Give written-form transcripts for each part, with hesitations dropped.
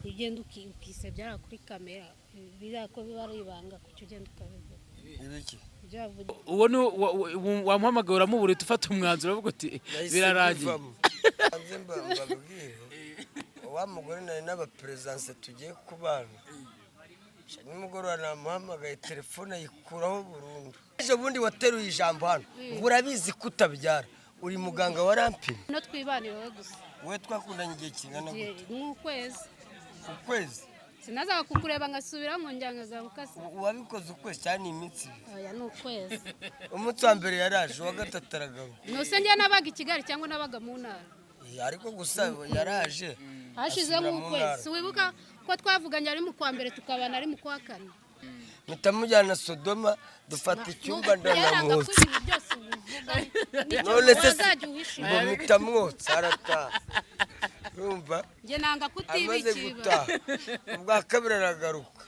ugenda ukisebya kuri kamera biriya ko biba ari ibanga kucyo ugenda ukabivuga ibiki uwo ni wamuhamagaye uramubura ufata umwanzuro uvuga uti birarangiye anze mbabwire wa mugore nari n'abapresidence tugiye kubana nimugoroba namuhamagaye telefone ayikuraho burundu ejo bundi wateruye ijambo hano urabizi kutabyara uri muganga warampimye no twibanira we gusa we twakundanye igihe kingana gute ukwezi sinazaga kukureba ngasubira nkongera nkagaruka se wabikoze ukwezi cyane iminsi oya ni ukwezi umunsi wa mbere yaraje wa gatatu aragaruka nose njye nabaga i Kigali cyangwa nabaga mu ntara ariko gusa yaraje hashize nk'ukwezi wibuka ko twavuganye ari mu kwa mbere tukabana ari mu kwa kane mutamujyana Sodoma dufata icyumba ndanamuzi none se ngo mutamwotsa arataha urumva njye nanga kutibikiba ubwa kabiri aragaruka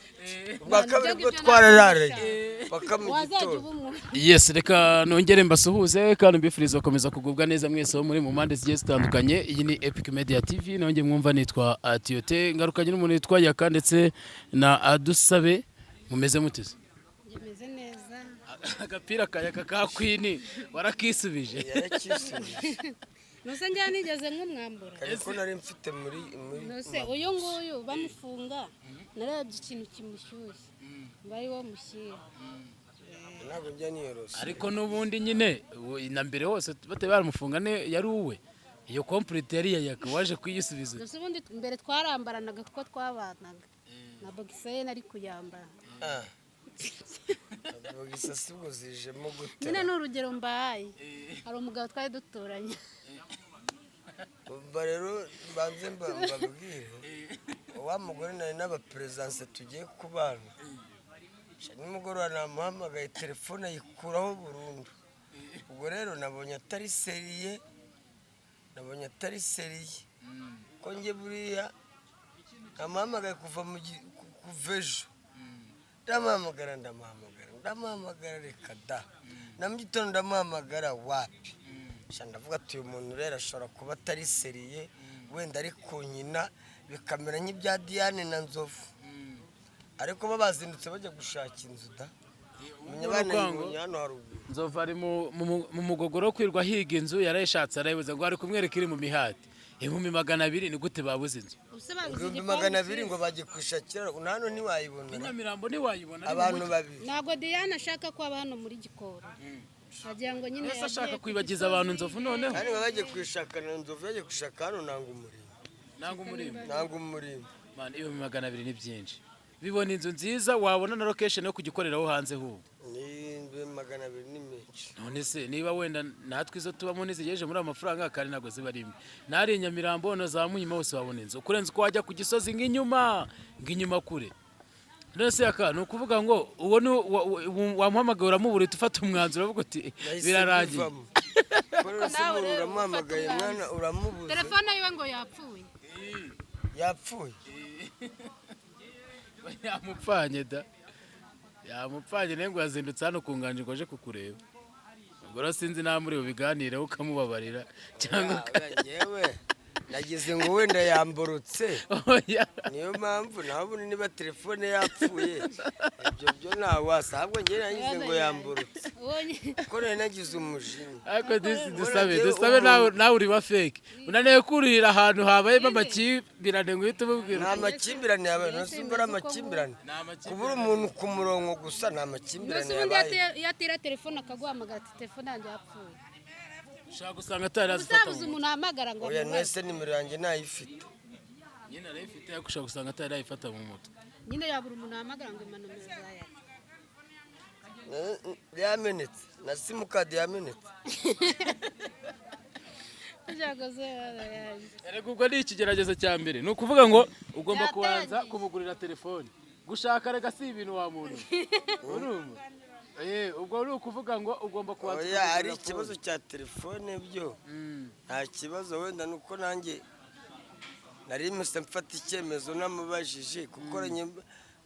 ubwa kabiri bwo twarararanye bakamugitoza yes reka nongere mbasuhuze kandi mbifuriza gukomeza kugubwa neza mwese bo muri mu mpande zigiye zitandukanye iyi ni Epic Media TV nongeye mwumva nitwa Tiote ngarukanye n'umuntu witwa Yaka ndetse na Adusabe mumeze muteze meze neza agapira kayaka ka Queen warakisubije yarakisubije nose njye nigeze nk'umwambura ariko nari mfite muri nose uyu nguyu bamufunga narebye ikintu kimushyushye bari wo mushyira ntabwo njya niyorose ariko nubundi nyine na mbere hose bate baramufunga ne yari uwe iyo complete yari Yaka waje kwiyisubiza nose ubundi mbere twarambaranaga kuko twabanaga na boxer nari kuyambara boxer sibwo zijemo gute nyine n'urugero mbaye hari umugabo twari duturanye rero banze mbabwire wa mugore nari n'abapresidence tugiye kubana nimugoroba namuhamagaye telefone ayikuraho burundu ubwo rero nabonye atari seriye ko njye buriya namuhamagaye kuva ejo ndamuhamagara reka da na mu gitondo ndamuhamagara wapi ndavuga ati uyu muntu rero ashobora kuba atari seriye wenda ari kunyina bikamera nk'ibya Diane na Nzovu ariko bazindutse bajya gushaka inzu da Nzovu ari mu mugogoro kwirwa higa inzu yarayishatse arayibuza ngo ari kumwereka iri mu mihati inkumi 200 ni gute babuze inzu 200 ngo bagiye kwishakira hano ntiwayibona Nyamirambo ntiwayibona abantu babiri ntabwo Diane ashaka ko aba hano muri Gikoro agira ngo nyine ashaka kwibagiza abantu Nzovu noneho kandi bagiye kwishaka na Nzovu yagiye kwishaka hano nanga umurimo man iyo 200 ni byinshi bibona inzu nziza wabona na location yo kugikoreraho hanze hubu ni 200 ni menshi none se niba wenda natwe izo tubamo nizigeje muri amafaranga kandi nago ziba rimwe nari Nyamirambo no za Muhima hose wabona inzu kurenza ko wajya ku Gisozi ng'inyuma kure none se Yaka no kuvuga ngo uwo ni wamuhamagaye uramubura ufata umwanzuro uvuga uti birarangiye rero se uramuhamagaye mwana uramubuze telefone yiwe ngo yapfuye yamupfanye nengo yazindutse hano kunganje ngo aje kukureba ubwo sinzi nta muri biganire ukamubabarira cyangwa yewe nagize ngo wenda yamborotse niyo mpamvu nabone niba telefone yapfuye ibyo nta wasabwo ngiye nagize ngo yamborotse ko nari nagize umujinya ariko dusabe nawe uri wa fake unaniye kurira ahantu habayemo amakimbirane ngo uhite umubwira nta makimbirane yabaye nasimbara amakimbirane kubura umuntu ku murongo gusa nta makimbirane yabaye yatira telefone akaguhamagara ati telefone yanjye yapfuye ushaka gusanga atarazifata umuntu ahamagara ngo oya mwese nimero yanjye nayifite nyine arayifite yakushaka gusanga atarayifata mu mutwe nyine yabura umuntu ahamagara ngo imano meza yamenetse na simukadi yamenetse erega ubwo ni ikigeragezo cya mbere ni ukuvuga ngo ugomba kubanza kumugurira telefone gushaka rega si ibintu wa muntu urumva ubwo uri ukuvuga ngo ugomba kubanza oya ari ikibazo cya telefone byo nta kibazo wenda nuko nanjye nari muse mfata icyemezo namubajije kuko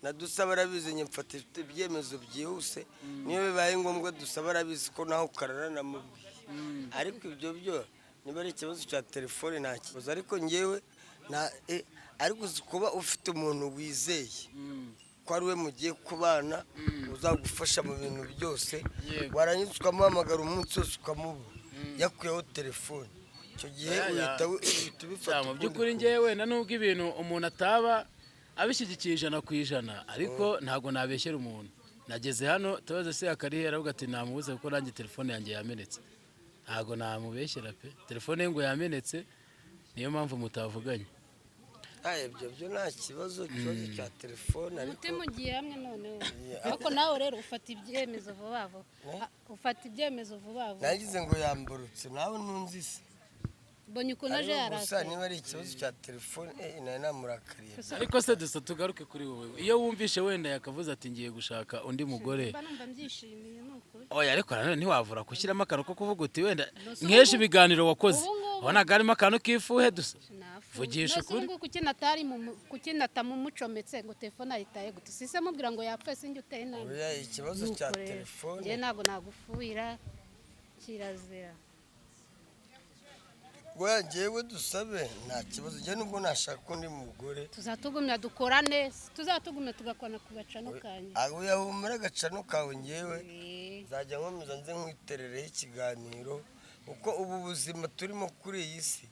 nadusaba arabizi nye mfata ibyemezo byihuse niyo bibaye ngombwa dusaba arabizi ko naho ukarara namubwiye ariko ibyo byo niba ari ikibazo cya telefone nta kibazo ariko ngewe ariko uzi kuba ufite umuntu wizeye ko ari we mugiye kubana uzagufasha mu bintu byose, warangiza ukamuhamagara umunsi wose ukamubura yakuyeho telefone, icyo gihe uhita ubifata. mu by'ukuri ngewe wenda nubwo ibintu umuntu ataba abishyigikiye 100%, ariko ntabwo nabeshyera umuntu. Nageze hano tubaze se akarihe aravuga ati namubuze kuko nanjye telefone yanjye yamenetse. Ntabwo namubeshyera pe, telefone ye ngo yamenetse, niyo mpamvu mutavuganye. Ibyo nta kibazo cya telefone, ariko umutima ugiye hamwe noneho. Ariko nawe rero ufata ibyemezo vuba vuba. nagize ngo yamburutse, nawe ntunzi se. Bonye ukuntu aje gusa yarakaye. niba ari ikibazo cya telefone nari namurakariye. Ariko se dusa tugaruke kuri wowe, iyo wumvishe wenda yakavuze ati ngiye gushaka undi mugore, Mba numva mbyishimiye nukuri. oya ariko nanone ntiwavura gushyiramo akantu ko kuvuga uti wenda nk'ejo ibiganiro wakoze wabonaga harimo akantu k'ifuhe dusa. Vugisha ukuri. Kuki natamumucometse ngo telefone ayitaye gute? Sise mubwira ngo yapfe sinjye uteye nabi. Oya, ikibazo cya telefone Nge ntabwo nagufuhira kirazira. Oya, njyewe dusabe nta kibazo, njye nubwo nashaka undi mugore Tuzatugumya dukorane, tuzatugumya tugakorana ku gacano kanyu. aho yahumura agacano kawe, njyewe nzajya nkomeza nze nkwiterereho ikiganiro, kuko ubu buzima turimo kuri iyi si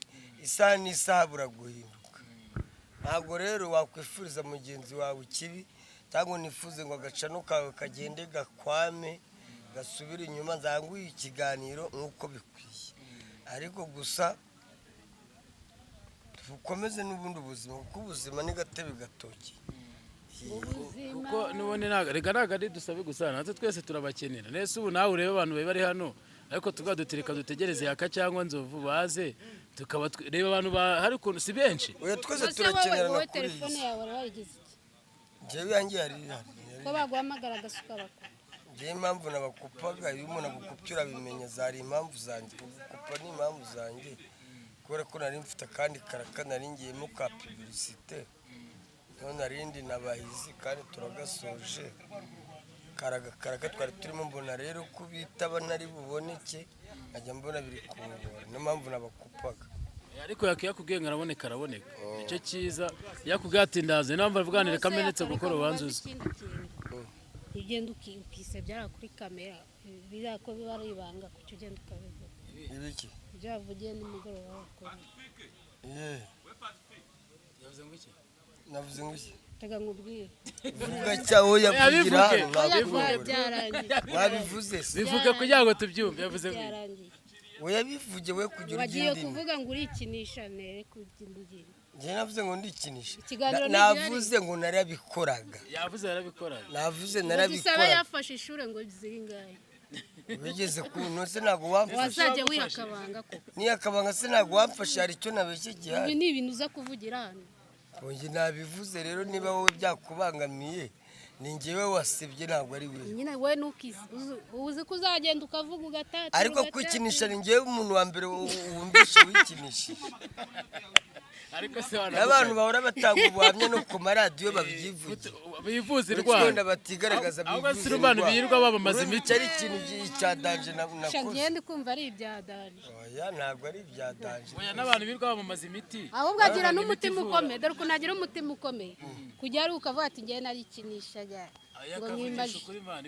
isaha n'isaha buraguhinduka. Ntabwo rero wakwifuriza mugenzi wawe ikibi, cyangwa nifuze ngo agacano kawe kagende gakwame gasubire inyuma. Nzanguye ikiganiro nk'uko bikwiye, ariko gusa ukomeze n'ubundi buzima, kuko ubuzima ni gatebe gatoki. Kuko nubone rega ntago ari dusabe gusa, natwe twese turabakenera. Nese ubu nawe urebe abantu bari hano, ariko tugadutirika dutegereze yaka cyangwa nzovu baze, tukaba reba abantu hari ukuntu si benshi. Oya, twese turakenera wowe na kuri telefone iyi. yawe wayigize iki? Njyewe yanjye yari Ko baguhamagara agasuka bako. njyewe impamvu nabakupaga, iyo umuntu agukupye urabimenya, zari impamvu zanjye. Kugukupa ni impamvu zanjye, kubera ko nari mfite akandi karaka nari ngiyemo ka publicité, none narindi nabahizi kandi turagasoje. Karaka twari turimo, mbona rero ko bitaba nari buboneke, nkajya mbona biri kungora, niyo mpamvu nabakupaga. Ariko yakubwiye ngo araboneka araboneka, icyo cyiza. Yakubwiye ati ndaze, niyo mpamvu avuganire kamenetse gukora ubanzuza. Ugenda ukisebya kuri kamera, biriya ko biba ari ibanga, kuki ugenda ukabivuga. Ibiki? Byavugiye nimugoroba wakora. Navuze ngo iki? Tega nkubwire. Vuga cyaho yavugira hano, Oya, byarangiye. wabivuze se. Bivuga kugira ngo tubyumve, yavuze ngo Byarangiye. Oya, bivuge we kugira Wagiye ugindini. kuvuga ngo urikinisha nere kugira. Njye navuze ngo ndikinisha. Ikiganiro Navuze ngo narabikoraga. yavuze yarabikora. Navuze Dusaba narabikora. yafashe ishure ngo zingaye. Wigeze kuntu se ntago wamfasha. Wazaje wihakabanga koko. Niyo akabanga se ntago wamfasha, hari icyo nabeshye Ibi gihari. ni ibintu uza kuvugira hano. Njye nabivuze rero, niba wowe byakubangamiye ni njyewe wasebye, ntabwo ari we. Nyine we nukize uzi ko uzagenda ukavuga ugatata. Ariko kwikinisha ni njyewe umuntu wa mbere wumvishe wikinishije. Ariko se Abantu bahora batanga ubuhamya no ku maradiyo babyivugira. bivuza Wenda indwara. batigaragaza Ahubwo si abantu birirwa babamaza imiti. Ari ikintu cya danje nakoze. Ngende kumva ari ibya danje. Oya, ntabwo ari ibya danje. Oya, n'abantu birirwa babamaza imiti. Ahubwo agira n'umutima ukomeye, dore ukuntu agira umutima ukomeye. Kujya ari ukavuga ati ngiye narikinisha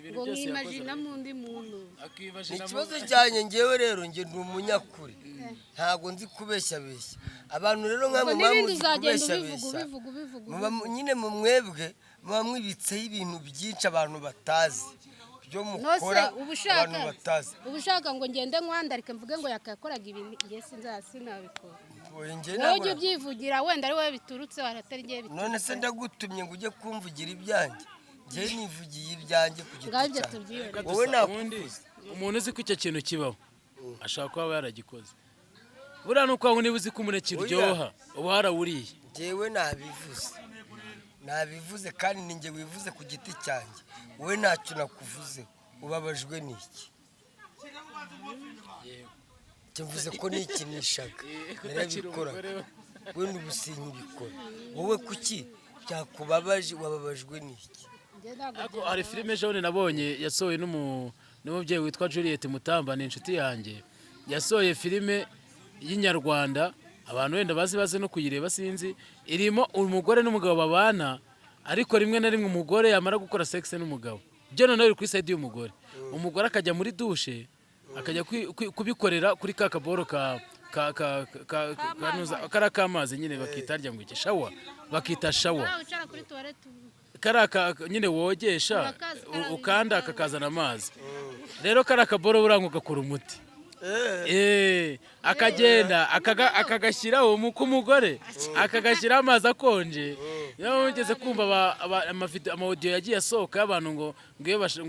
ngo nkimajina mu ndi muntu. Ni ikibazo cyanjye njyewe rero, njye ndi umunyakuri, ntabwo nzi kubeshya beshya abantu. Rero nkamwe N'ibindi muzi uzagenda kubeshya ubivuga beshya, nyine mu mwebwe muba mwibitseho ibintu byinshi abantu batazi, byo mukora abantu batazi. Ubushaka ngo ngende nkwandarike mvuge ngo yakakoraga ibintu ngiye sinabikora. Wowe ujye ubyivugira, wenda ari wowe biturutse waratari ngiye biturutse. None se ndagutumye ngo ujye kumvugira ibyanjye, njye nivugiye ibyanjye ku giti cyanjye. Wowe nakundi umuntu uzi ko icyo kintu kibaho ashaka kuba yaragikoze. Buriya nuko aho niba uzi ko umuneke uryoha uba harawuriye. Njyewe nabivuze kandi ni njye wivuze ku giti cyanjye. Wowe ntacyo nakuvuze, ubabajwe n'iki? Mvuze ko nikinishaga, narabikoraga, wenda ubu sinkibikora. Wowe kuki byakubabaje, wababajwe n'iki? Hari filime ejo nabonye yasohoye n'umubyeyi witwa Juliette Mutamba, ni inshuti yanjye. Yasohoye filime y'inyarwanda abantu wenda bazi no kuyireba sinzi, irimo umugore n'umugabo babana ariko rimwe na rimwe umugore yamara gukora sex n'umugabo, byo noneho iri kuri side y'umugore, umugore akajya muri dushe akajya kubikorera kuri ka kaboro kara kamazi nyine bakita rya ngo iki shawa, bakita shawa karaka nyine wogesha ukanda akakazana amazi. Rero karaka boro burango gakora umuti akagenda akagashyiraho ku mugore akagashyira amazi akonje. Yo ugeze kumva amaudio yagiye asohoka y'abantu ngo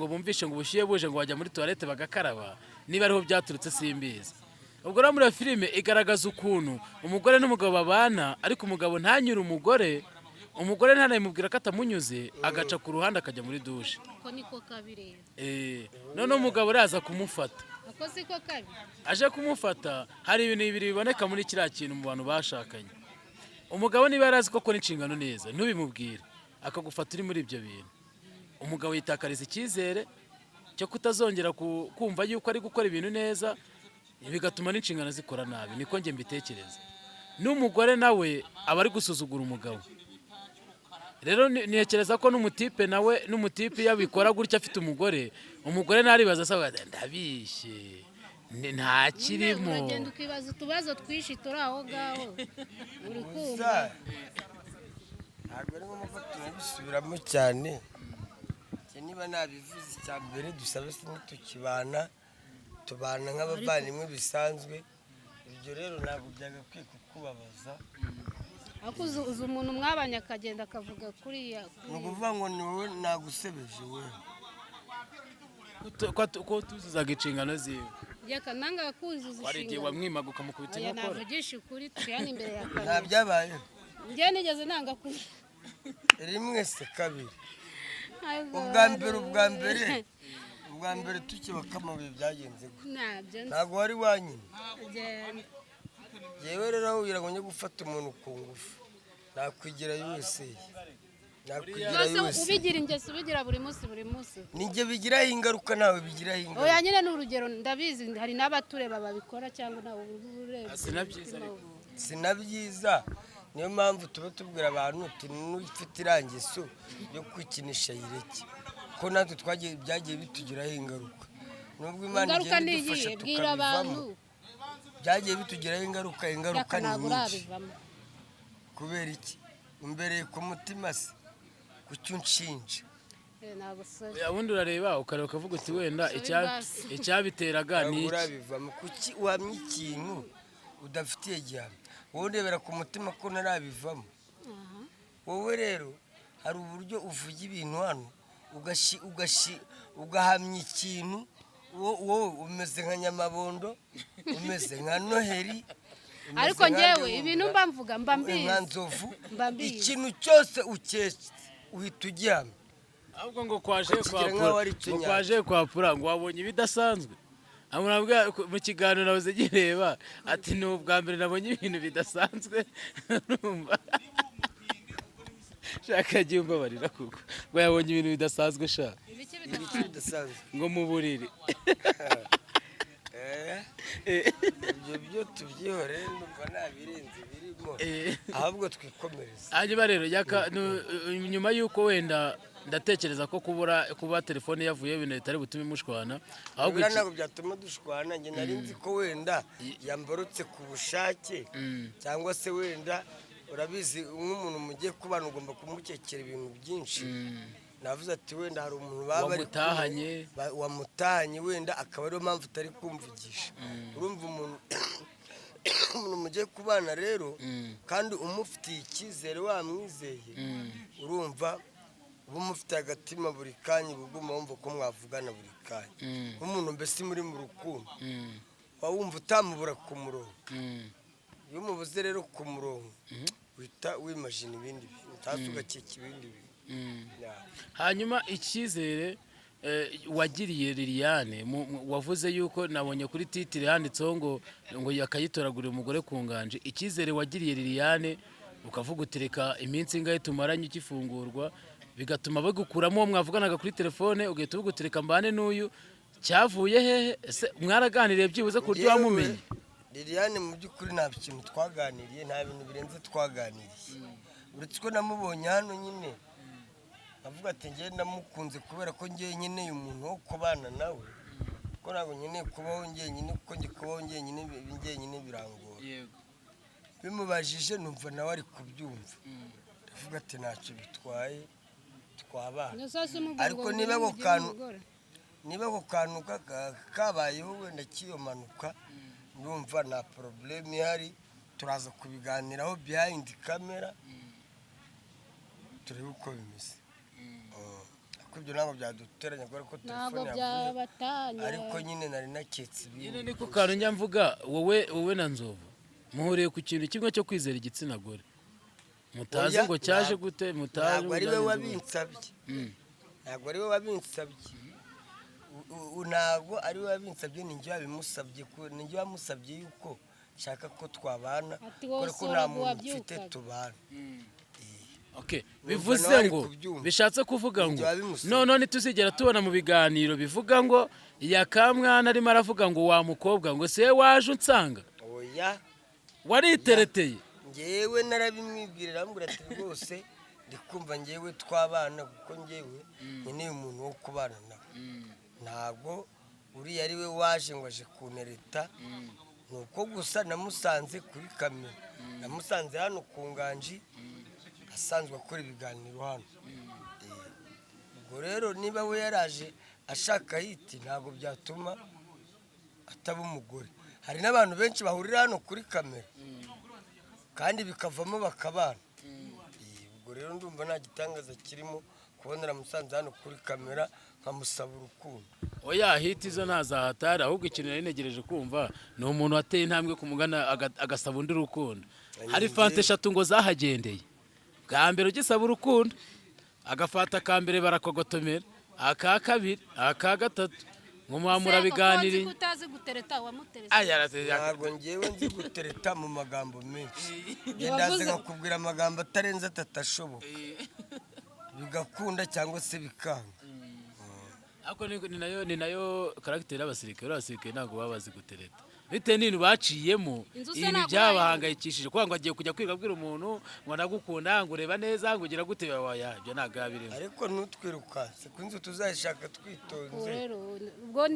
bumvishe ngo ubushyuhe buje ngo bajya muri toilette bagakaraba, niba ariho byaturutse simbizi. Ubwo rero muri filime igaragaza ukuntu umugore n'umugabo babana ariko umugabo ntanyure umugore ntanayimubwira ko atamunyuze agaca ku ruhande akajya muri dushe. Ko niko kabireba. None umugabo araza kumufata. Ako siko kabi. Aje kumufata hari ibintu bibiri biboneka muri kiriya kintu mu bantu bashakanye. Umugabo niba yarazi ko akora inshingano neza ntubimubwire akagufata uri muri ibyo bintu, umugabo yitakariza icyizere cyo kutazongera kumva yuko ari gukora ibintu neza, bigatuma n'inshingano zikora nabi. Niko njye mbitekereza. N'umugore nawe aba ari gusuzugura umugabo. Rero ntekereza ko n'umutipe yabikora gutya afite umugore ntaribaza asaba ndabishe nta kirimo. Uragenda ukibaza utubazo twishi turi aho ngaho uri kumva. Ntabwo ari ngombwa ko tunabisubiramo cyane. Niba nabivuze icya mbere dusabe tukibana tubana nk'abavandimwe bisanzwe. Ibyo rero ntabwo byagakwiye kukubabaza. Akuze umuntu mwabanye akagenda akavuga kuriya. Ni ukuvuga ngo ni wowe nagusebeje wowe. Ko tuzuzaga inshingano ziwe. Yeka nanga kuzuza inshingano. Wari igihe wamwimaga ukamukubita inkokora. Navugisha ukuri tuyane imbere ya kamera. Nta byabaye. Njye nigeze nanga kuri. Rimwe se kabiri. Ubwa mbere tukibakamabuye byagenze gute? Ntabwo wari wanyine. Yewe rero aho ugira ngo njye gufata umuntu ku ngufu nakwigira USA. Ubigira ingeso ubigira buri munsi. Ninjye bigiraho ingaruka nawe bigiraho ingaruka. Oya nyine n'urugero ndabizi hari n'abatureba babikora cyangwa nawe urureba. Sinabyiza. Niyo mpamvu tuba tubwira abantu uti n'ufite irangeso yo kwikinisha yireke. Ko natwe byagiye bitugiraho ingaruka. Nubwo Imana igiye idufasha tukabivamo. Byagiye bitugiraho ingaruka ni nyinshi. Kubera iki? Imbere ku mutima se kucyo nshinja. Ubundi urareba ukareba ukavuga uti wenda icyabiteraga ni iki? Urabivamo kuki wamye ikintu udafitiye gihamya. Wowe ndebera ku mutima ko narabivamo. Wowe rero hari uburyo uvuga ibintu hano ugahamya ikintu. Wowe umeze nka Nyamabondo, umeze nka Noheri, ariko njyewe ibintu mvuga mbambizi nka Nzovu. Ikintu cyose uketse uhita ugihamya. Ahubwo ngo kwaje kwapura ngo wabonye ibidasanzwe. Amurabwa mu kiganiro nabuze gireba ati ni ubwa mbere nabonye ibintu bidasanzwe. Shaka gimba barira kuko ngo yabonye ibintu bidasanzwe sha. Ibiki bidasanzwe ngo mu buriri. Ibyo tubyihore ndumva nabirenze birimo. Ahubwo twikomereza. Hanyuma rero nyuma yuko wenda ndatekereza ko kuba telefone yavuye ibintu bitari butume mushwana, ahubwo ntabwo byatuma dushwana. Njye nari nzi ko wenda yambarutse ku bushake cyangwa se wenda urabizi nk'umuntu mugiye kubana ugomba kumukekera ibintu byinshi. Navuze ati wenda hari umuntu wamutahanye wenda akaba ariyo mpamvu utari kumvugisha. Urumva umuntu mugiye kubana rero kandi umufitiye icyizere wamwizeye, urumva uba umufitiye agatima buri kanya ubuguma wumva ko mwavugana buri kanya. Nk'umuntu mbese muri mu rukundo wumva utamubura ku murongo. Iyo umubuze rero ku murongo uhita wimajina ibindi bintu utazi ugakeka ibindi bintu. Hanyuma icyizere wagiriye Liliane wavuze yuko nabonye kuri titire handitseho ngo yakayitoragurira umugore ku nganje. Icyizere wagiriye Liliane ukavuga utereka iminsi ingahe tumaranye ikifungurwa bigatuma bagukuramo uwo mwavuganaga kuri telefone ugahita ugutereka mbane n'uyu cyavuye hehe? Ese mwaraganiriye byibuze ku buryo wamumenye? Liliane mu by'ukuri nta kintu twaganiriye, nta bintu birenze twaganiriye, uretse ko namubonye hano nyine avuga ati njye ndamukunze kubera ko njye nyine umuntu wo kubana nawe, ko ntabwo nyine kubaho njyenyine, kuko njye kubaho njyenyine birangora. Bimubajije numva nawe ari kubyumva, ndavuga ati ntacyo bitwaye twabana, ariko niba ako kantu kabayeho wenda k'iyo manuka ndumva nta problème ihari, turaza kubiganiraho behind camera turebe uko bimeze. Ariko ibyo ntabwo byaduteranya kubera ko telefone yavuye, ariko nyine nari naketse ibintu. Nyine niko kantu njya mvuga, wowe na Nzovu muhuriye ku kintu kimwe cyo kwizera igitsina gore, mutazi ngo cyaje gute, ntabwo ari we wabinsabye, ntabwo ari we wabinsabye, ntabwo ari we wabinsabye, ni njye wabimusabye, ni njye wamusabye yuko nshaka ko twabana kubera ko nta muntu mfite tubana. Okay, bivuze ngo bishatse kuvuga ngo none ntituzigera tubona mu biganiro bivuga ngo yakamwana arimo aravuga ngo wa mukobwa ngo se waje unsanga. Oya, waritereteye. Ngewe narabimwibwirira ambura ati rwose ndikumva ngewe twabana, kuko ngewe nkeneye umuntu wo kubana nawe, ntabwo uriya ari we waje ngo aje kunereta, nuko gusa namusanze kuri kamera, namusanze hano ku Nganji asanzwe akora ibiganiro hano. Ubwo rero niba we yaraje ashaka hiti ntabwo byatuma ataba umugore. Hari n'abantu benshi bahurira hano kuri kamera kandi bikavamo bakabana. Ubwo rero ndumva nta gitangaza kirimo kubonera musanze hano kuri kamera nkamusaba urukundo. Oya, hiti zo ntazahatari, ahubwo ikintu nari negereje kumva ni umuntu wateye intambwe kumugana agasaba undi urukundo. Hari fante 3 ngo zahagendeye, bwa mbere ugisaba urukundo agafata ka mbere barakogotomera, aka kabiri, aka gatatu ngo mwamura biganiri. Utazi gutereta wamutereza. Ntabwo ngewe nzi gutereta mu magambo menshi, ndazi nkakubwira amagambo atarenze 3 ashoboka, bigakunda cyangwa se bikanga. Ako ni nayo character y'abasirikare ntabwo babazi gutereta, bitewe n'ibintu baciyemo, ibi byabahangayikishije kuko ngo agiye kujya kwibabwira umuntu ngo ndagukunda, ngo ureba neza, ngo ugira gute, waya ibyo ntabwo yabirimo. Ariko ntutwirukanse kunzi tuzashaka twitonze. Rero ubwo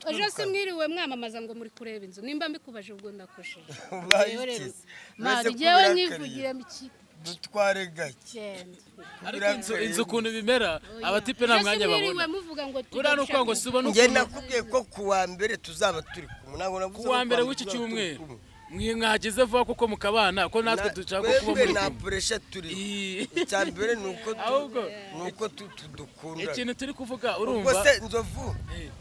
ejo simwiriwe mwamamaza ngo muri kureba inzu, nimba mbikubaje ubwo ndakosheje. Mari jewe nyivugiye miki dutware gake. Ariko inzu ukuntu bimera abatipe nta mwanya babona. Uriya nuko ngo suba nuko nge nakubwiye ko kuwa mbere tuzaba turi kumwe, ntabwo navuze kuwa mbere w'iki cyumweru mwagize vuba kuko mukabana ko natwe dushaka kuba muri na pressure turi. Icyambere nuko tudukunda. Ikintu turi kuvuga urumva ubwo se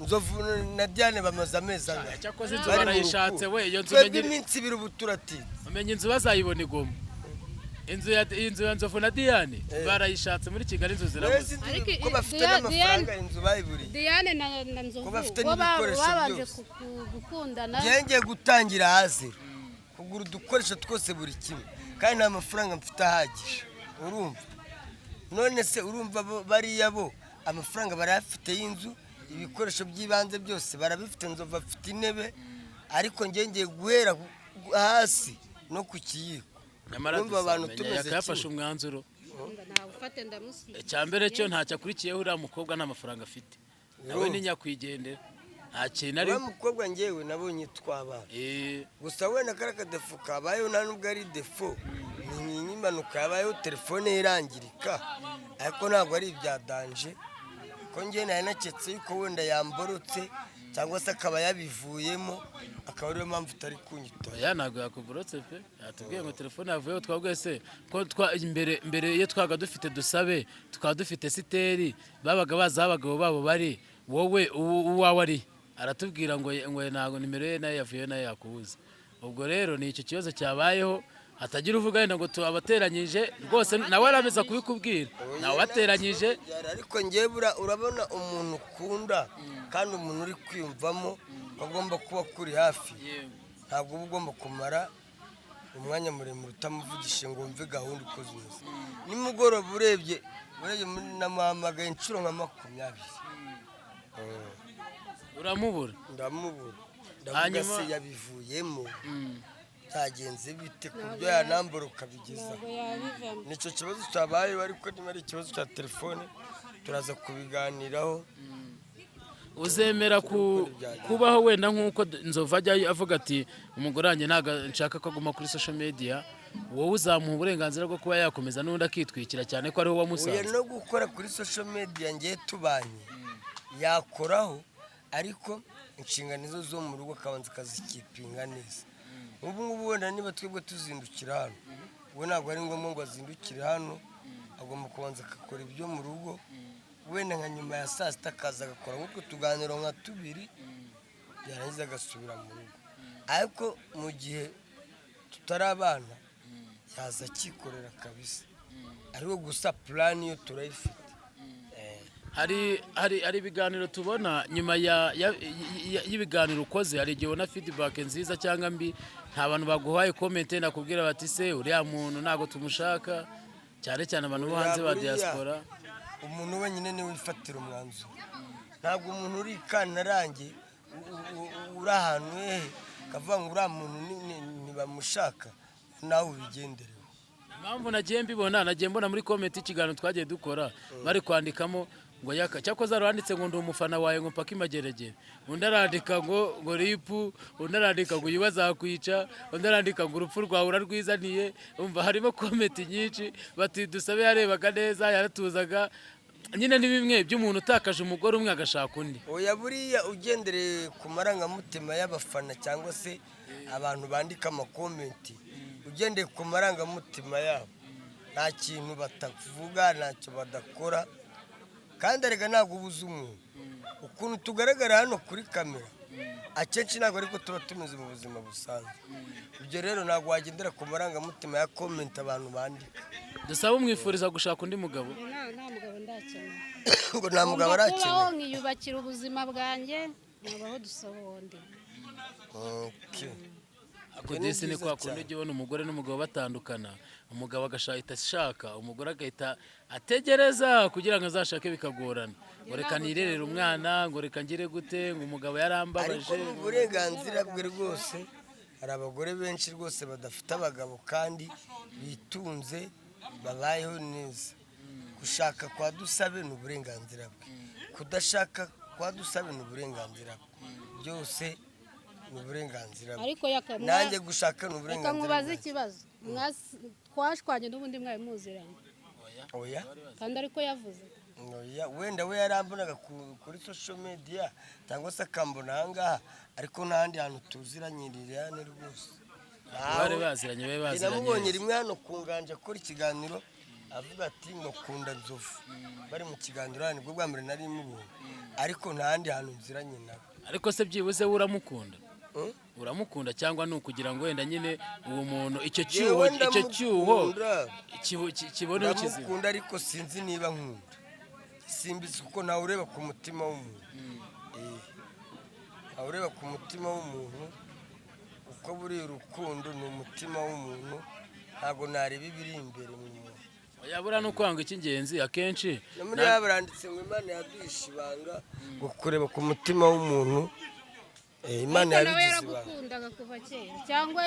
Nzovu na Diane bamaze amezi angahe? Cyakoze inzu barayishatse we, iyo nzu menye iminsi 2 ubuturati. Umenye inzu bazayibona igoma. Inzu ya Nzovu na Diane barayishatse muri Kigali, inzu zirabuze. Ko bafite n'amafaranga inzu bayiburiye. Diane na Nzovu babanje gukundana. Yenge gutangira hasi kugura udukoresho twose buri kimwe, kandi nta mafaranga mfite ahagije, urumva. None se urumva bariya bo amafaranga barafite y'inzu, ibikoresho by'ibanze byose barabifite. Nzovu afite intebe, ariko ngengeye guhera hasi no ku kiyiko. Nyamara abantu tumeze yafashe umwanzuro. Cyambere cyo ntacyo akurikiyeho, uriya mukobwa nta mafaranga afite, nawe ni nyakwigendera, nta kintu ari. Wa mukobwa ngewe nabonye twabana, gusa we na karaka defo kabayeho, nta nubwo ari defo, ni impanuka yabayeho, telefone irangirika, ariko ntabwo ari ibya danje. Ko ngewe nari naketse yuko wenda yamborotse cyangwa se akaba yabivuyemo, akaba ariyo mpamvu utari kunyita. Ya ntabwo yakuborotse pe, yatubwiye ngo telefone yavuyeho. Twabwiye se ko imbere iyo twaga dufite dusabe, tukaba dufite siteri, babaga baza abagabo babo bari, wowe uwawe ari aratubwira ngo ntabwo nimero ye nayo yavuyeho, nayo yakubuza. Ubwo rero ni icyo kibazo cyabayeho, hatagira uvuga wenda ngo tubateranyije, rwose nawe arameza kubikubwira, nawe bateranyije. Ariko ngewe urabona umuntu ukunda kandi umuntu uri kwiyumvamo agomba kuba kuri hafi, ntabwo uba ugomba kumara umwanya muremure utamuvugishe ngo wumve gahunda uko zimeze. Nimugoroba urebye namuhamagaye inshuro nka 20. Uramubura? Ndamubura. ndavuga se yabivuyemo byagenze bite ku byo yanambura ukabigeza ntabwo yabivamo. nicyo kibazo cyabayeho ariko niba ari ikibazo cya telefone turaza kubiganiraho. uzemera kubaho wenda nk'uko Nzova ajya avuga ati umugore wanjye ntabwo nshaka ko aguma kuri social media, wowe uzamuha uburenganzira bwo kuba yakomeza n'undi akitwikira cyane ko ariho wamusanze? no gukora kuri social media ngiye tubanye yakoraho, ariko inshingano zo mu rugo akabanza akazikipinga neza. ubu ngubu wenda niba twebwe tuzindukira hano, we ntabwo ari ngombwa ngo azindukire hano, agomba kubanza agakora ibyo mu rugo, wenda nka nyuma ya saa sita akaza agakora nk'uko tuganiro nka tubiri, yarangiza agasubira mu rugo. ariko mu gihe tutari abana yaza akikorera kabisa, ariko gusa purani yo turayifite. hari ibiganiro tubona nyuma y'ibiganiro ukoze, hari igihe ubona feedback nziza cyangwa mbi, nta bantu baguhaye comment nakubwira bati se uriya muntu ntabwo tumushaka, cyane cyane abantu bo hanze ba diaspora? umuntu wenyine niwe wifatira umwanzuro, ntabwo umuntu uri kantarange uri ahantu kavuga ngo uriya muntu ntibamushaka nawe ubigendereho. impamvu nagiye mbona muri comment ikiganiro twagiye dukora bari kwandikamo ngo yaka cyakoze aranditse ngo ndi umufana wawe ngo mpaka imageragere, undi arandika ngo ripu, undi arandika ngo yibazakwica, undi arandika ngo urupfu rwawe urarwizaniye. umva harimo comment nyinshi, bati dusabe yarebaga neza yaratuzaga, nyine ni bimwe by'umuntu utakaje umugore umwe agashaka undi. oya buriya ugendereye ku marangamutima y'abafana cyangwa se abantu bandika amakomenti, ugendeye ku marangamutima yabo nta kintu batavuga, ntacyo badakora. kandi arega ntabwo ubuze umuntu ukuntu tugaragara hano kuri kamera, akenshi ntabwo ariko tuba tumeze mu buzima busanzwe. ibyo rero ntabwo wagendera ku marangamutima ya komenti abantu bandika. dusaba umwifuriza gushaka undi mugabo? nta mugabo ndakeneye. ngo nta mugabo arakeneye. kubaho nkiyubakira ubuzima bwanjye, nkabaho dusaba undi. Disi ni kwa kundi ujya ubona umugore n'umugabo batandukana, umugabo agahita ashaka, umugore agahita ategereza kugira ngo azashake bikagorana, ngo reka nirerere umwana, ngo reka ngire gute, ngo umugabo yarambabaje. ariko mu burenganzira bwe rwose hari abagore benshi rwose badafite abagabo kandi bitunze babayeho neza. gushaka kwa Dusabe ni uburenganzira bwe, kudashaka kwa Dusabe ni uburenganzira bwe, byose ni uburenganzira bwe. ariko nanjye gushaka ni uburenganzira bwe. nkubaza ikibazo, twashwanye n'ubundi mwari muziranye? oya kandi ariko yavuze oya, wenda we yarambonaga kuri social media cyangwa se akambona ahangaha, ariko n'ahandi hantu tuziranye Liliane rwose bari baziranye, bari baziranye. namubonye rimwe hano ku nganja akora ikiganiro avuga ati ngo kunda Nzovu, bari mu kiganiro hano, nibwo bwa mbere nari mubonye, ariko n'ahandi hantu nziranye nawe. ariko se byibuze uramukunda? uramukunda cyangwa ni ukugira ngo wenda nyine uwo muntu icyo cyuho kiboneho kizima? ndamukunda ariko sinzi niba nkunda, simbizi kuko nawe ureba ku mutima w'umuntu. nawe ureba ku mutima w'umuntu uko buri urukundo ni umutima w'umuntu, ntabwo nareba ibiri imbere mu muntu. yabura no kwanga icy'ingenzi akenshi. muri yabaranditse ngo Imana yaduhishe ibanga ngo kureba ku mutima w'umuntu. Imana yabigize ibanga. yaragukundaga kuva kera cyangwa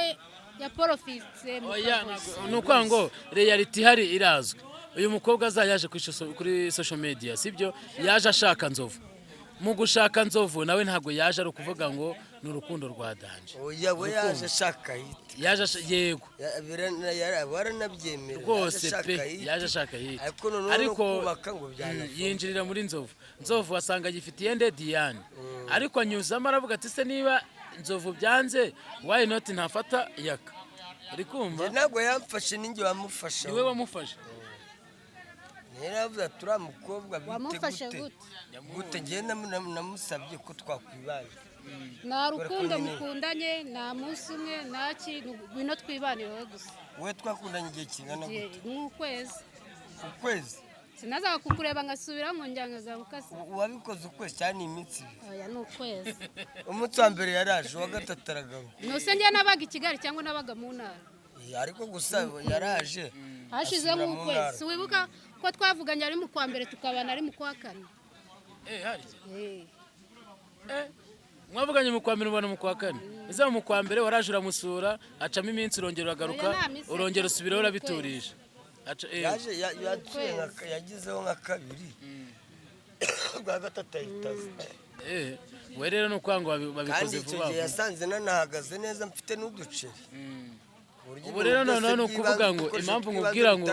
yaporofitse mu kavuyo? ni ukuvuga ngo reality ihari irazwi. uyu mukobwa azayaje kuri social media, sibyo? yaje ashaka Nzovu. mu gushaka Nzovu nawe ntabwo yaje ari ukuvuga ngo ni urukundo rwa danje. oya we yaje ashaka hiti. yego baranabyemera rwose pe, yaje ashaka hiti. ariko yinjirira muri Nzovu wasanga yifitiye nde Diane, ariko anyuzamo aravuga ati se niba Nzovu byanze why not ntafata yaka? uri kumva? ntabwo yamfashe, ninjye wamufasha. niwe wamufashe? neravuze ati uriya mukobwa wamufashe gute ngiye namusabye ko twakwibana. nta rukundo mukundanye, nta munsi umwe, nta kintu, ngwino twibanire gusa. we twakundanye igihe kingana gute? nk'ukwezi. ukwezi? sinazaga kukureba ngasubira mu njyana za bukase. wabikoze ukwezi cyane iminsi ibiri? oya ni ukwezi. umunsi wa mbere yaraje, uwa gatatu aragaruka. nuse njye nabaga i Kigali cyangwa nabaga mu ntara? ariko gusa yaraje hashize nk'ukwezi. wibuka ko twavuganye ari mu kwa mbere tukabana ari mu kwa kane? mwavuganye mu kwa mbere ubona mu kwa kane ese mu kwa mbere waraje uramusura acamo iminsi urongera uragaruka urongera usubiraho urabiturisha yagizeho nka kabiri bwa gatatu ahitaza we rero ni ukwanga babikoze vuba kandi icyo gihe yasanze nanahagaze neza mfite n'uduceri ubu rero noneho ni ukuvuga ngo impamvu nkubwira ngo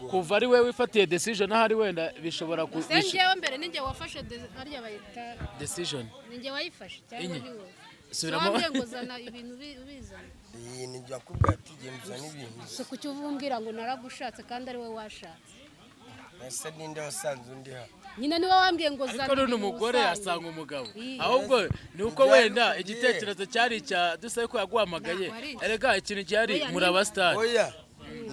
kuva ari we wifatiye decision ahari wenda bishobora njyewe mbere ninjye wafashe harya bayita decision ninjye wayifashe cyangwa ni wowe subiramo ngo zana ibintu bizana iyi ni byo akubwira ati genda uzane ibintu so kuki uvumbwira ngo naragushatse kandi ari we washatse ese ninde wasanze undi hano nyine niwe wambwiye ngo zana ariko n'umugore asanga umugabo ahubwo ni uko wenda igitekerezo cyari icya dusabe ko yaguhamagaye erega ikintu cyari muri abasitari oya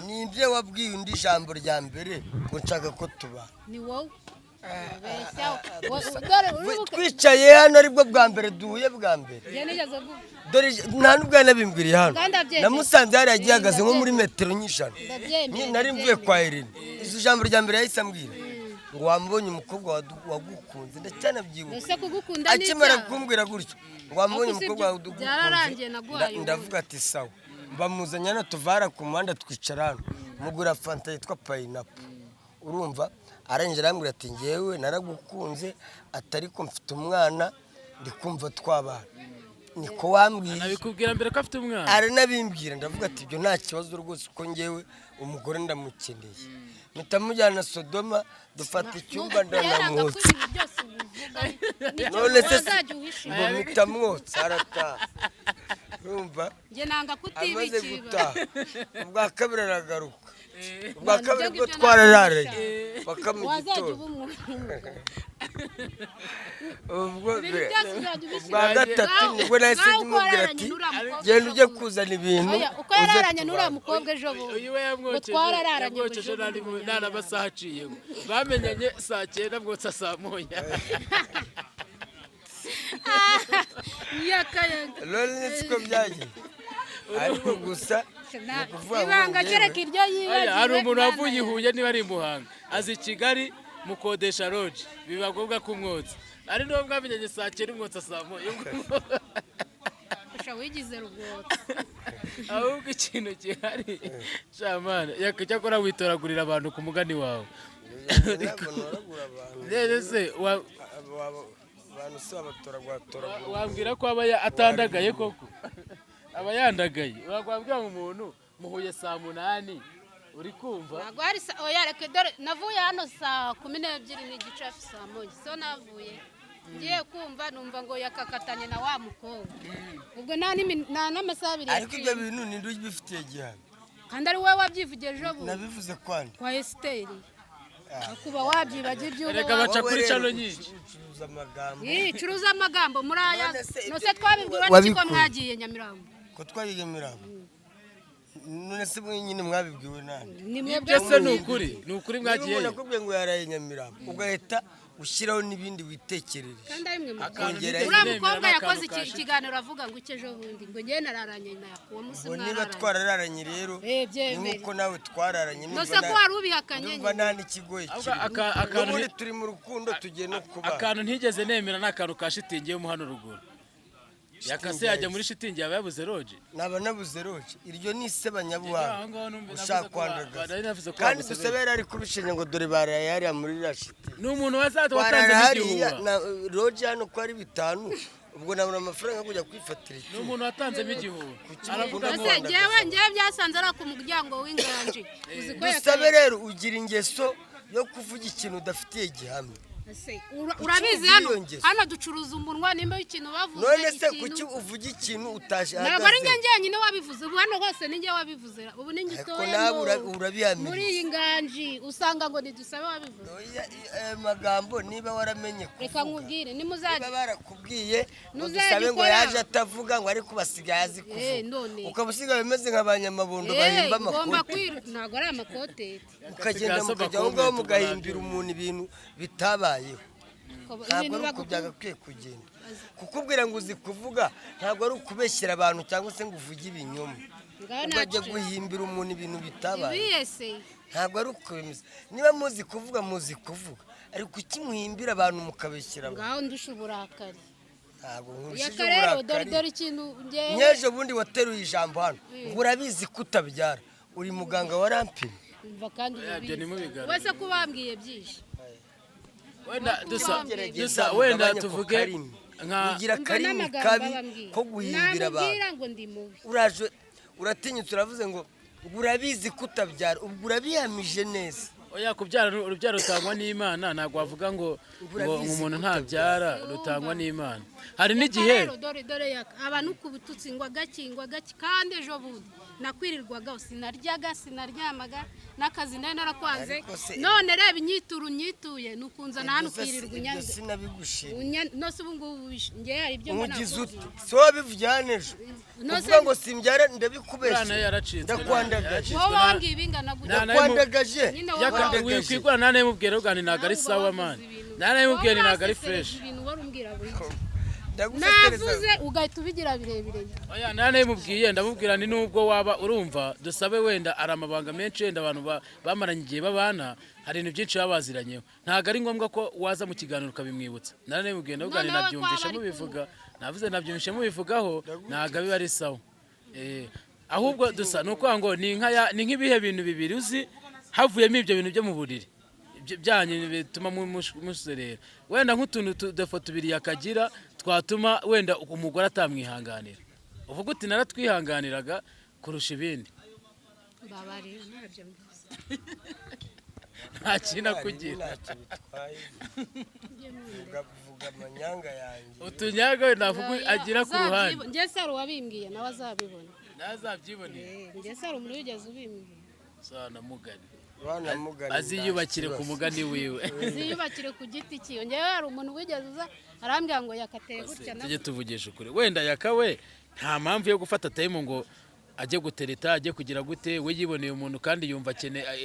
ninde wabwiye undi jambo rya mbere ngo nshaka ko tuba ni wowe twicaye hano aribwo bwa mbere duhuye bwa mbere dore nta n'ubwo yanabimbwiriye hano namusanze hari yagiye ahagaze nko muri metero nk'ijana nari mvuye kwa Irene izo jambo rya mbere yahise ambwira ngo wamubonye umukobwa wagukunze ndacyanabyibuka akimara kumbwira gutyo ngo wamubonye umukobwa wagukunze ndavuga ati sawa bamuzanye hano tuvara ku muhanda twicara hano mugura fanta yitwa pineapple urumva arangije arambwira ati ngewe naragukunze atari ko mfite umwana ndi kumva twabana niko wambwiye anabikubwira mbere ko afite umwana aranabimbwira ndavuga ati ibyo nta kibazo rwose uko ngewe umugore ndamukeneye mpita mujyana Sodoma dufata icyumba ndanamwotsa none se ngo mpita mwotsa arataha urumva amaze gutaha ubwa kabiri aragaruka ubwa kabiri bwo twarararanye paka mu gitondo ubwa gatatu nibwo nahise ndimubwira ati genda ujye kuzana ibintu uko yararanye n'uriya mukobwa ejo bundi ngo twarararanye nta n'amasaha aciyeho bamenyanye saa 9 mwotsa saa 1 none siko byagiye ariko gusa ibanga kereka iryo yibagiwe hari umuntu wavuye i Huye niba ari i Muhanga azi i Kigali mukodesha lodge biba ngombwa kumwotsa ari niho mwamenyanye saa 9 mwotsa saa 1 wigize rugota ahubwo ikintu gihari shamana cyakora witoragurira abantu ku mugani wawe rero se abantu se babatoragura wambwira ko aba atandagaye koko aba yandagaye wabwira ngo umuntu muhuye saa 8 uri kumva ntabwo hari oya reka dore navuye hano saa 12 n'igice saa 1 so navuye ngiye kumva numva ngo yakakatanye na wa mukobwa ubwo nta n'amasaha abiri ariko ibyo bintu ni ndu bifitiye gihano kandi ari wowe wabyivuge ejo bundi nabivuze kwandi kwa Esteri kuba wabyibagiye ibyo reka baca kuri cano nyinshi curuza amagambo muri aya nose twabibwiwe n'iki ko mwagiye Nyamirambo ko twagiye Nyamirambo none se nyine mwabibwiwe nani byose ni ukuri mwagiye nakubwiye ngo yaraye Nyamirambo ugahita ushyiraho n'ibindi witekereje kandi ari mwe mukongera uriya mukobwa yakoze ikiganiro avuga ngo icyejo bundi ngo njye nararanye na uwo munsi mwararanye niba twararanye rero nuko nawe twararanye nose ko wari ubihakanye numva nta n'ikigoye akantu turi mu rukundo tugiye no kuba akantu ntigeze nemera n'akantu ka shitingi yo mu hano ruguru yakase yajya muri shitingi yaba yabuze roje naba nabuze roje iryo ni isebanyabuhanga ushaka kwandagaza kandi dusabera ari kubishinya ngo dore baraye hariya muri la shitingi ni umuntu watanze n'igihuha roje hano ko ari 5 ubwo nabona amafaranga kujya kwifatira ni umuntu watanzemo igihuha aravuga ngo njyewe byasanze ari ku muryango w'inganje dusabe rero ugira ingeso yo kuvuga ikintu udafitiye gihamya urabizi hano ducuruza umunwa nimba ikintu bavuze none se kuki uvuga ikintu utashahagaze ntabwo ari njye nyine wabivuze ubu hano hose ninjye wabivuze ubu ninjye urabihamiriza muri iyi nganji usanga ngo nidusabe wabivuze magambo niba waramenye kuvuga reka nkubwire niba barakubwiye dusabe ngo yaje atavuga ngo ariko basigaye azi kuvuga ukaba usigaye bimeze nk'abanyamabondo bahimba amakote ntabwo ari amakoteti ukagenda mukajya aho ngaho mugahimbira umuntu ibintu bitabaye ntabwo ari uko byagakwiye kugenda kukubwira ngo uzi kuvuga ntabwo ari ukubeshyira abantu cyangwa se ngo uvuge ibinyoma ukajya guhimbira umuntu ibintu bitabaye ntabwo ari uko bimeze niba muzi kuvuga ariko kuki muhimbira abantu mukabeshyira ngaho ndusha uburakari ntabwo nkurishije yaka rero uburakari dore ikintu ngewe nyejo bundi wateruye ijambo hano ngo urabizi ko utabyara uri muganga warampimye umva kandi ibyo ni mubigaragara wese ko bambwiye byinshi wenda dusa wenda tuvuge nka ugira karimi kabi ko guhimbira abantu ngo ndi mubi uraje uratinyutse uravuze ngo urabizi ko utabyara ubwo urabihamije neza oya kubyara urubyaro rutangwa n'Imana ntabwo wavuga ngo umuntu ntabyara rutangwa n'Imana hari n'igihe dore abantu ku bututsi ngo agakingwa kandi ejo bundi nakwirirwaga sinaryaga sinaryamaga n'akazi nari narakwanze none reba inyituru nyituye nukunza nta nukwirirwa unyanze sinabigushimye nose ubu ngubu nge hari ibyo mbona ugize uti so wabivugana ejo uvuga ngo simbyara ndabikubesha ndakwandagaje wowe wangiye ibingana gutya ndakwandagaje wikwigura nane mubwira ugani ntago ari sawa man nane mubwira ntago ari fresh ibintu wari umbwira buri navuze ugahita ubigira birebire oya nane mubwiye ndamubwira ni nubwo waba urumva dusabe wenda ari amabanga menshi wenda abantu bamaranye igihe babana hari ibintu byinshi babaziranyeho ntago ari ngombwa ko waza mu kiganiro ukabimwibutsa nane mubwiye ndabugani nabyumvishe mubivuga navuze nabyumvishe mubivugaho ntago biba ari sawa ahubwo dusa nuko ngo ni nk'ibihe bintu bibiri uzi havuyemo ibyo bintu byo mu buriri byanyu bituma muserera wenda nk'utuntu tudafo tubiri yakagira twatuma wenda umugore atamwihanganira uvuga uti naratwihanganiraga kurusha ibindi nta kintu akugira utunyaga navuga agira ku ruhande njye saro wabimbwiye nawe azabibona nazabyiboneye njye saro umuntu wigeze ubimbwiye sana mugani aziyubakire ku mugani wiwe aziyubakire ku giti cyiyo njyewe hari umuntu wigeze uza arambwira ngo yakateye gutya tujye tuvugisha ukuri wenda yakawe nta mpamvu yo gufata time ngo ajye gutereta ajye kugira gute we yiboneye umuntu kandi yumva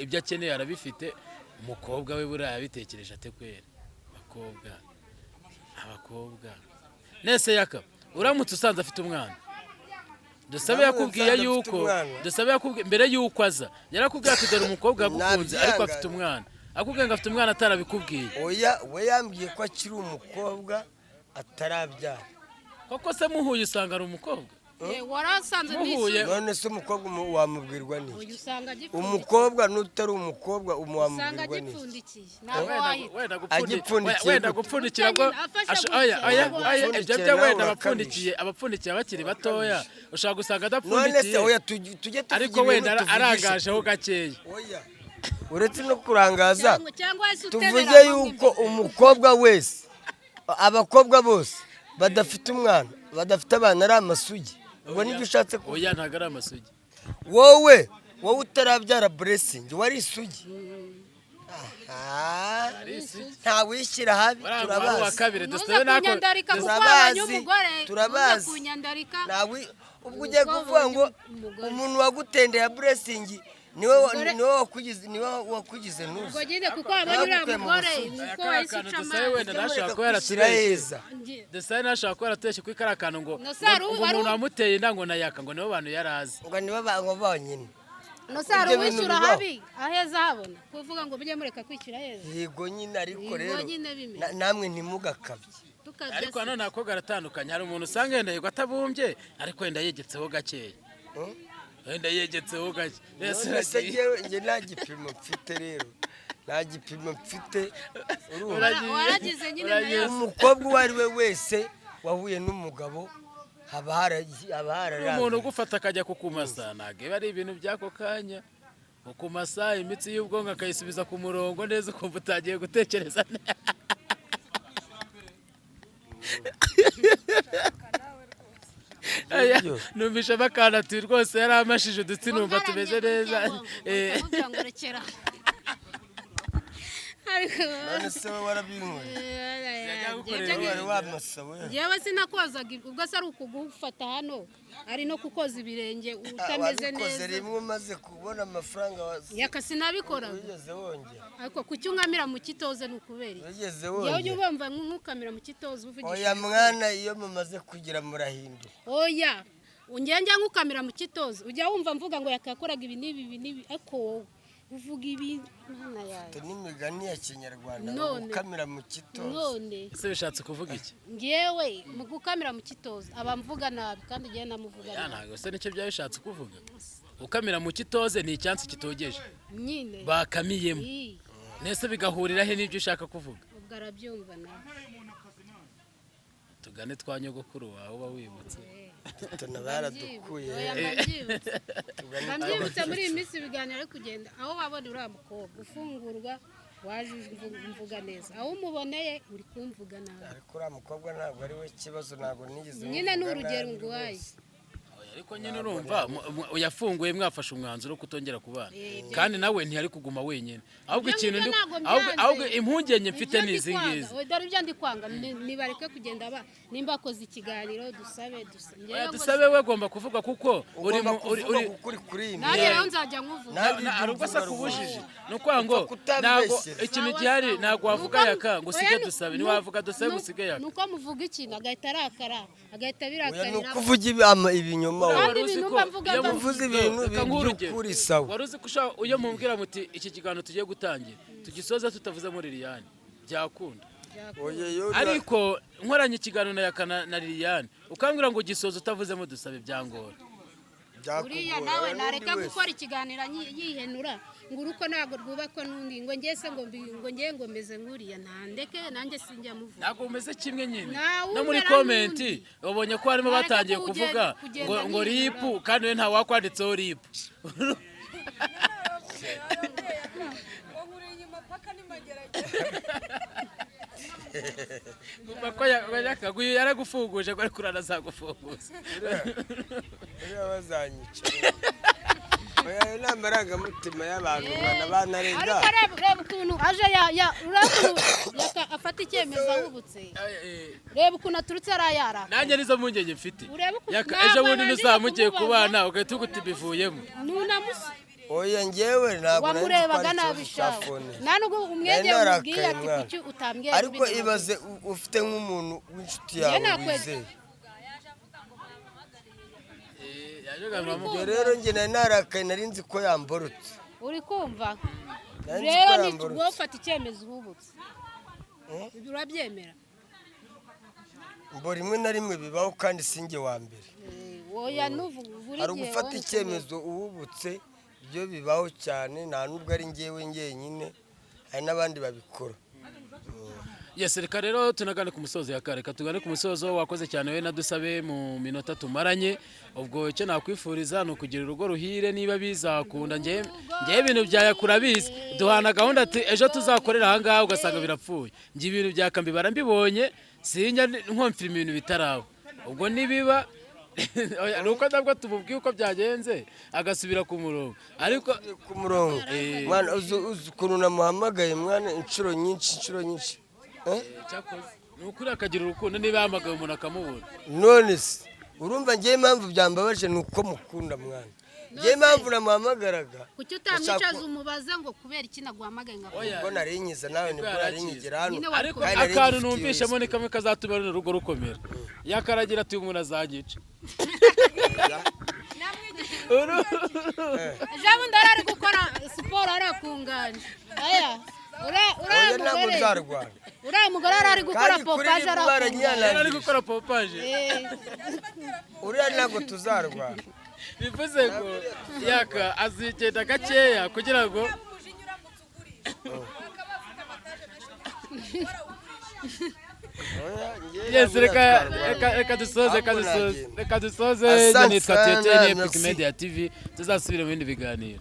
ibyo akeneye arabifite umukobwa we buriya yabitekereje ate kwera abakobwa nese yaka uramutse usanze afite umwana dusabe yakubwiye yuko mbere yuko aza yarakubwiye ati dore umukobwa yagukunze ariko afite umwana akubwiye ngo afite umwana atarabikubwiye oya we yambwiye ko akiri umukobwa atarabyara koko se muhuye usanga ari umukobwa warasanze none se umukobwa wamubwirwa n'iki umukobwa n'utari umukobwa wamubwirwa n'iki wenda gupfundikira bwo ibyo byo wenda abapfundikiye bakiri batoya ushobora gusanga adapfundikiye ariko wenda arangajeho gakeya uretse no kurangaza tuvuge yuko umukobwa wese abakobwa bose badafite umwana badafite abana ari amasugi ubwo nibyo ushatse kuvuga oya ntago ari amasugi wowe utarabyara blessing wari isugi ntawishyira habi turabazi ubwo ugiye kuvuga ngo umuntu wagutendeye blessing niwe wakugize nuzi ubwo nyine kuko wabonye uriya mugore niko wahise uca amazi desaye nashaka ko yarateshye kuri kariya kantu ngo umuntu wamuteye inda ngo nayaka ngo nibo bantu yari azi ngo nibo bantu bonyine nosaro wishyura habi aheza habona kuvuga ngo mujye mureka kwishyura heza yego nyine ariko rero namwe ntimugakabye ariko hano nako garatandukanye hari umuntu usanga yenda yego atabumbye ariko yenda yegetseho gakeya wenda yegetseho gake ese njye nta gipimo mfite rero nta gipimo mfite umukobwa uwo ari we wese wahuye n'umugabo haba hararanga umuntu ugufata akajya kukumasa ntabwo biba ari ibintu by'ako kanya kukumasa imitsi y'ubwonko akayisubiza ku murongo neza ukumva utagiye gutekereza numvisha bakana ati rwose yari amashije udutsi numva tumeze neza none se we warabinyweye yewe sinakozaga ubwo se ari ukugufata hano ari no kukoza ibirenge utameze neza wabikoze rimwe umaze kubona amafaranga yaka sinabikora wigeze wongera ariko kuki unkamira mu kitoze ni ukubera wigeze wongera yewe ubumva nk'ukamira mu kitoze uvugisha oya mwana iyo mumaze kugira murahinduka oya ungenge nk'ukamira mu kitoze ujya wumva mvuga ngo yakakoraga ibi n'ibi ariko wowe uvuga ibintu mana yawe n'imigani ya kinyarwanda None. gukamira mu kitozo none ese bishatse kuvuga iki ngewe mu gukamira mu kitozo aba mvuga nabi kandi ngewe namuvuga ya nabi ntabwo se nicyo byaba bishatse kuvuga ukamira mu kitoze ni icyansi kitogeje nyine bakamiyemo Ii, nese bigahurira he n'ibyo ushaka kuvuga ubwo arabyumva nawe tugane twa nyogokuru wawe uba wibutse tuna baradukuye Oya, ndabyibutse ndabyibutse muri iyi minsi ibiganiro ari kugenda aho wabona uriya mukobwa ufungurwa waje umvuga neza aho umuboneye uri kumvuga nabi ariko uriya mukobwa ntabwo ari we kibazo ntabwo nigeze nyine ni muvuga urugero nabi nguhaye rwose. ariko nyine urumva yafunguye mwafashe umwanzuro wo kutongera kubana kandi nawe ntiyari kuguma wenyine ahubwo Ibyo ikintu ngibyo ndi ntabwo byanze. ahubwo impungenge mfite Ibyo ni ndi izi kwanga. ngizi Oya, dore ibyo ndi kwanga nibareke kugenda nimba akoze ikiganiro dusabe Oya, dusabe we agomba kuvuga kuko uri ugomba mu- uri kuvuga uri ukuri kuri iyi nanjye minsi. rero nzajya nkuvuga Nanjye hari ubwo se mvuga akubujije rwose. ni ukuvuga ngo Upfa ntabwo kutambeshyera. ikintu Sawa, gihari sawa. ntabwo wavuga Nuko- yaka ngo usige oya, dusabe nu- ntiwavuga dusabe nu- usige yaka nuko muvuga ikintu agahita arakara agahita Oya, ni birakarira ukuvuga ibinyoma Kandi wowe. wari uzi ibintu ko mba mvuga iyo mba uvuze mvuze ibintu reka nguhe urugero. by'ukuri sawa wari uzi ko iyo mumbwira muti iki kiganiro tugiye gutangira tugisoza tutavuze muri Liliane byakunda oya yo ariko nkoranye ikiganiro na yaka na Liliane ukambwira ngo gisoza utavuzemo dusabe byangora uriya nawe nareka gukora ikiganiro yihenura ngo uruko ntabwo rwubakwa n'undi ngo ngiye se ngo ngiye ngo meze nk'uriya ntandeke nanjye sinjya muvuga ntabwo umeze kimwe nyine Nawe no muri umera komenti nk'undi. babonye ko harimo Nareka batangiye ko kuvuga kugenda ngo nihindura. ripu kandi we ntawakwanditseho ripu uyu yaragufunguje ko ariko uranazagufunguza uriya bazanyica oya ni amarangamutima y'abantu mwana banarenga ariko reba ukuntu aje ureba ukuntu afata icyemezo ahubutse reba ukuntu aturutse arayara nanjye nizo mpungenge mfite urebe ukuntu Yaka, ejo bundi nuzamugiye kubana ugahita uguta ibivuyemo nunamusi oya njyewe ntabwo nari nzi ko wamurebaga ari nabi ikibazo cya shawe fone nta nubwo umwegeye Nari umubwiye ati narakaye, kuki utambwiye ariko ibaze ufite nk'umuntu w'inshuti yawe nakwezi. wizeye yajaga mama ubwo rero njye nari narakaye nari nzi ko yamborotse uri kumva Nari nzi ko rero yamborotse. wowe ufata icyemezo uhubutse urabyemera ngo rimwe na rimwe bibaho kandi sinjye wa mbere oya nuvuga buri hari gihe ugufata wowe icyemezo uhubutse ibyo bibaho cyane nta nubwo ari njyewe njyenyine hari n'abandi babikora Yes, reka rero tunagane ku musozo yaka reka tugane ku musozo wakoze cyane we nadusabe mu minota tumaranye ubwo icyo nakwifuriza ni ukugira urugo ruhire niba bizakunda njye ibintu byayakura bizi duhana gahunda ati ejo tuzakorera aha ngaha ugasanga birapfuye njye ibintu byakambibara mbibonye sinjya nkomfira ibintu bitaraba ubwo nibiba nuko nabwo tumubwiye uko byagenze agasubira ku murongo ariko ku murongo mwana uzi ukuntu namuhamagaye mwana inshuro nyinshi cyakoze ni ukuri akagira urukundo niba yahamagaye umuntu akamubura none se urumva ngewe impamvu byambabaje ni uko mukunda mwana ngewe impamvu namuhamagaraga kuki utamwicaza umubaza ngo kubera iki naguhamagaye nka ubwo narinyiza nawe nibwo narinyigira hano ariko kandi nari akantu ngifitiye numvishemo ni kamwe kazatuma runo rugo rukomera yakaragira ati umuntu azanyica ejo bundi yari ari gukora siporo arakunganya aya oya ntabwo nzarwana uriya mugore yari ari gukora kandi kuri pompaje niba yari ari baranyana gukora pompaje uriya ntabwo tuzarwana bivuze ngo yaka azigenda gakeya kugira ngo yes reka dusoze Asante nitwa sana, Tieteni merci. Epic Media TV tuzasubire mu bindi biganiro